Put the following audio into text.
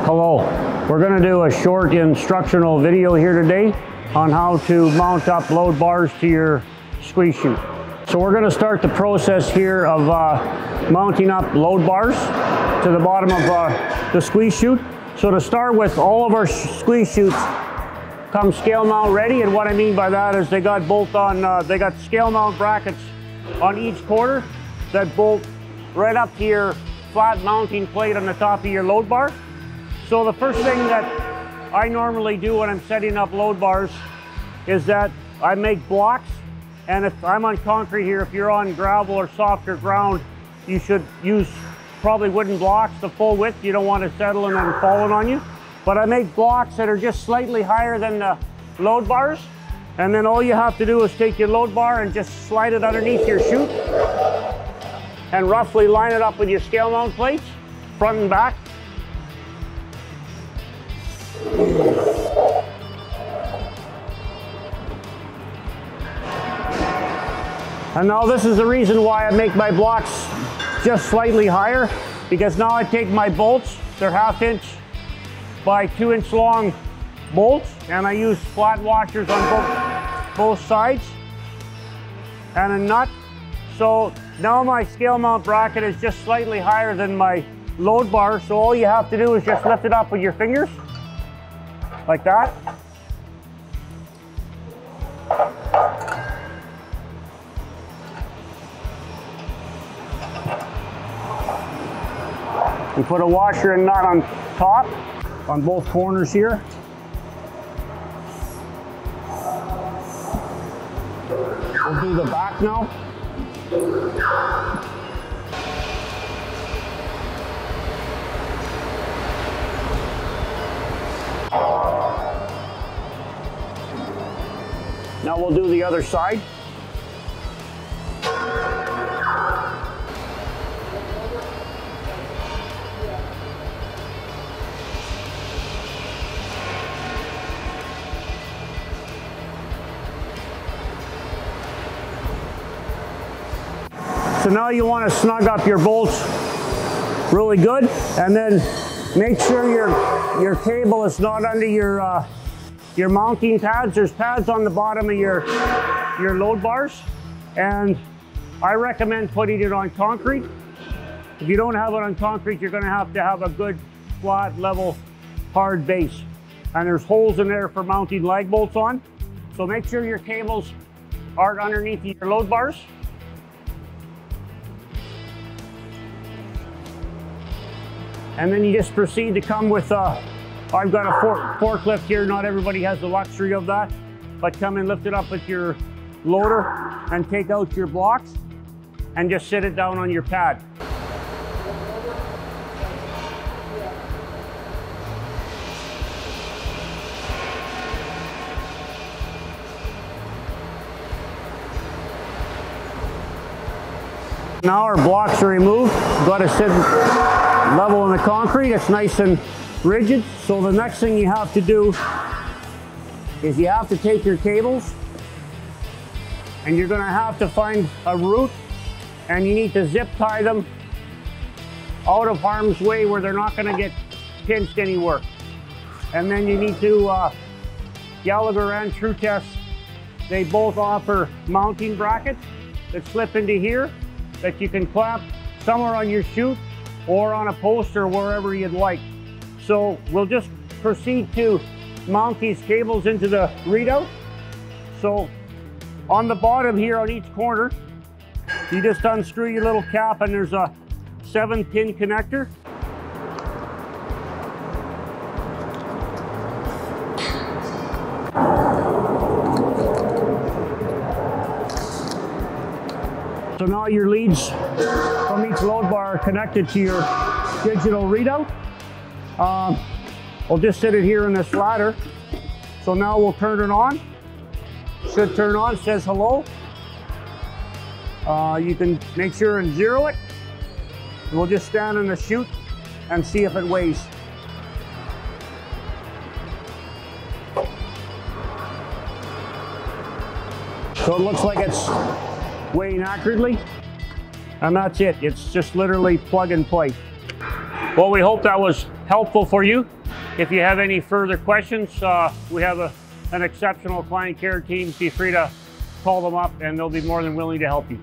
Hello, we're going to do a short instructional video here today on how to mount up load bars to your squeeze chute. So we're going to start the process here of mounting up load bars to the bottom of the squeeze chute. So to start with, all of our squeeze chutes come scale mount ready, and what I mean by that is they got they got scale mount brackets on each corner that bolt right up to your flat mounting plate on the top of your load bar. So the first thing that I normally do when I'm setting up load bars is that I make blocks, and if I'm on concrete here, if you're on gravel or softer ground, you should use probably wooden blocks the full width. You don't want to settle and then falling on you. But I make blocks that are just slightly higher than the load bars, and then all you have to do is take your load bar and just slide it underneath your chute and roughly line it up with your scale mount plates, front and back. And now this is the reason why I make my blocks just slightly higher, because now I take my bolts, they're 1/2 inch by 2 inch long bolts, and I use flat washers on both sides and a nut. So now my scale mount bracket is just slightly higher than my load bar, so all you have to do is just lift it up with your fingers like that. You put a washer and nut on top, on both corners here. We'll do the back now. Now we'll do the other side. So now you want to snug up your bolts really good, and then make sure your cable is not under your mounting pads. There's pads on the bottom of your load bars, and I recommend putting it on concrete. If you don't have it on concrete, you're going to have a good flat, level, hard base. And there's holes in there for mounting lag bolts on. So make sure your cables aren't underneath your load bars. And then you just proceed to come with, I've got a forklift here. Not everybody has the luxury of that, but come and lift it up with your loader and take out your blocks and just sit it down on your pad. Now our blocks are removed. Got to sit level in the concrete. It's nice and rigid. So the next thing you have to do is you have to take your cables, and you're going to have to find a route, and you need to zip tie them out of harm's way where they're not going to get pinched anywhere. And then you need to Gallagher and Chute, they both offer mounting brackets that slip into here that you can clamp somewhere on your chute or on a post or wherever you'd like. So we'll just proceed to mount these cables into the readout. So on the bottom here on each corner, you just unscrew your little cap, and there's a 7-pin connector. So now your leads from each load bar are connected to your digital readout. We'll just sit it here in this ladder. So now we'll turn it on. Should turn on, says hello. You can make sure and zero it. We'll just stand in the chute and see if it weighs. So it looks like it's weighing accurately, and that's it. It's just literally plug and play. Well, we hope that was helpful for you. If you have any further questions, we have an exceptional client care team. Be free to call them up and they'll be more than willing to help you.